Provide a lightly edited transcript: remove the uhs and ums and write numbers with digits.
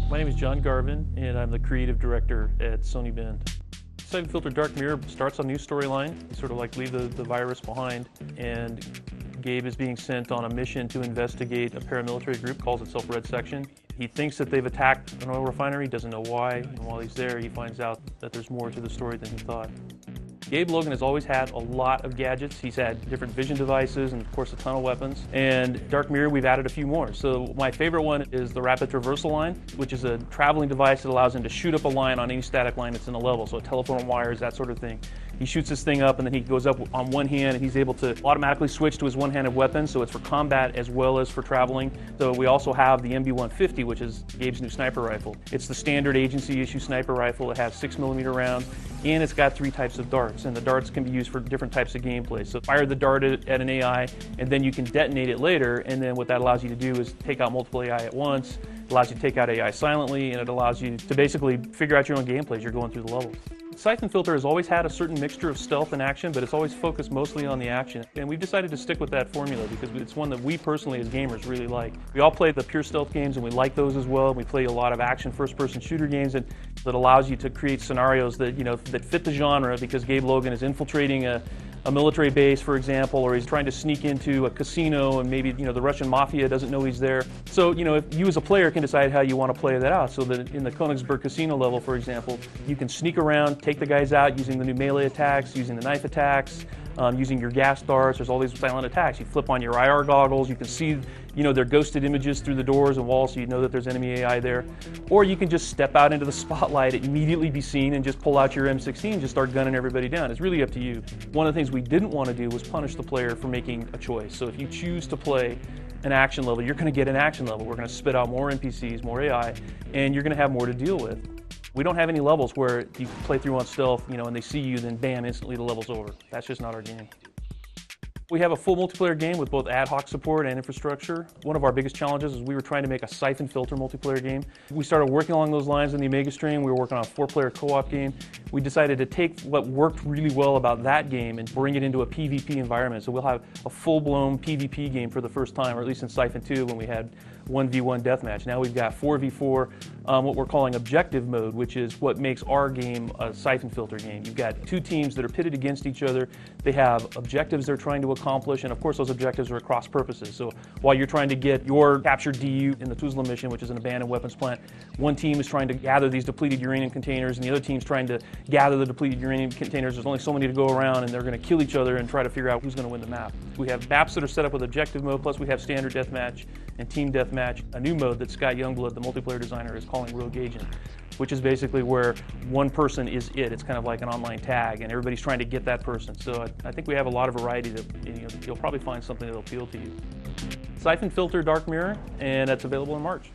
My name is John Garvin, and I'm the creative director at Sony Bend. Syphon Filter Dark Mirror starts a new storyline. You sort of like leave the virus behind, and Gabe is being sent on a mission to investigate a paramilitary group, calls itself Red Section. He thinks that they've attacked an oil refinery, doesn't know why, and while he's there, he finds out that there's more to the story than he thought. Gabe Logan has always had a lot of gadgets. He's had different vision devices and, of course, a ton of weapons. And Dark Mirror, we've added a few more. So my favorite one is the Rapid Traversal Line, which is a traveling device that allows him to shoot up a line on any static line that's in a level, so telephone wires, that sort of thing. He shoots this thing up, and then he goes up on one hand, and he's able to automatically switch to his one-handed weapon, so it's for combat as well as for traveling. So we also have the MB-150, which is Gabe's new sniper rifle. It's the standard agency issue sniper rifle. It has 6mm rounds, and it's got 3 types of darts, and the darts can be used for different types of gameplay. So fire the dart at an AI, and then you can detonate it later, and then what that allows you to do is take out multiple AI at once. It allows you to take out AI silently, and it allows you to basically figure out your own gameplay as you're going through the levels. Syphon Filter has always had a certain mixture of stealth and action, but it's always focused mostly on the action. And we've decided to stick with that formula because it's one that we personally as gamers really like. We all play the pure stealth games, and we like those as well. We play a lot of action first-person shooter games, and that allows you to create scenarios that, that fit the genre, because Gabe Logan is infiltrating a military base, for example, or he's trying to sneak into a casino, and maybe the Russian mafia doesn't know he's there. So if you as a player can decide how you want to play that out, so that in the Königsberg casino level, for example, you can sneak around, take the guys out using the new melee attacks, using the knife attacks, using your gas darts. There's all these silent attacks. You flip on your IR goggles, you can see their ghosted images through the doors and walls, so you know that there's enemy AI there. Or you can just step out into the spotlight, immediately be seen, and just pull out your M16 and just start gunning everybody down. It's really up to you. One of the things we didn't want to do was punish the player for making a choice. So if you choose to play an action level, you're going to get an action level. We're going to spit out more NPCs, more AI, and you're going to have more to deal with. We don't have any levels where you play through on stealth, and they see you, then bam, instantly the level's over. That's just not our game. We have a full multiplayer game with both ad hoc support and infrastructure. One of our biggest challenges is we were trying to make a Syphon Filter multiplayer game. We started working along those lines in the Omega stream. We were working on a 4-player co-op game. We decided to take what worked really well about that game and bring it into a PvP environment. So we'll have a full-blown PvP game for the first time, or at least in Syphon 2 when we had 1v1 deathmatch. Now we've got 4v4, what we're calling objective mode, which is what makes our game a Syphon Filter game. You've got 2 teams that are pitted against each other. They have objectives they're trying to accomplish, and of course those objectives are across purposes. So while you're trying to get your captured DU in the Tuzla mission, which is an abandoned weapons plant, one team is trying to gather these depleted uranium containers, and the other team's trying to gather the depleted uranium containers. There's only so many to go around, and they're going to kill each other and try to figure out who's going to win the map. We have maps that are set up with objective mode, plus we have standard deathmatch and team deathmatch, a new mode that Scott Youngblood, the multiplayer designer, is calling Rogue Agent, which is basically where one person is it. It's kind of like an online tag, and everybody's trying to get that person. So I think we have a lot of variety that you'll probably find something that'll appeal to you. Syphon Filter Dark Mirror, and that's available in March.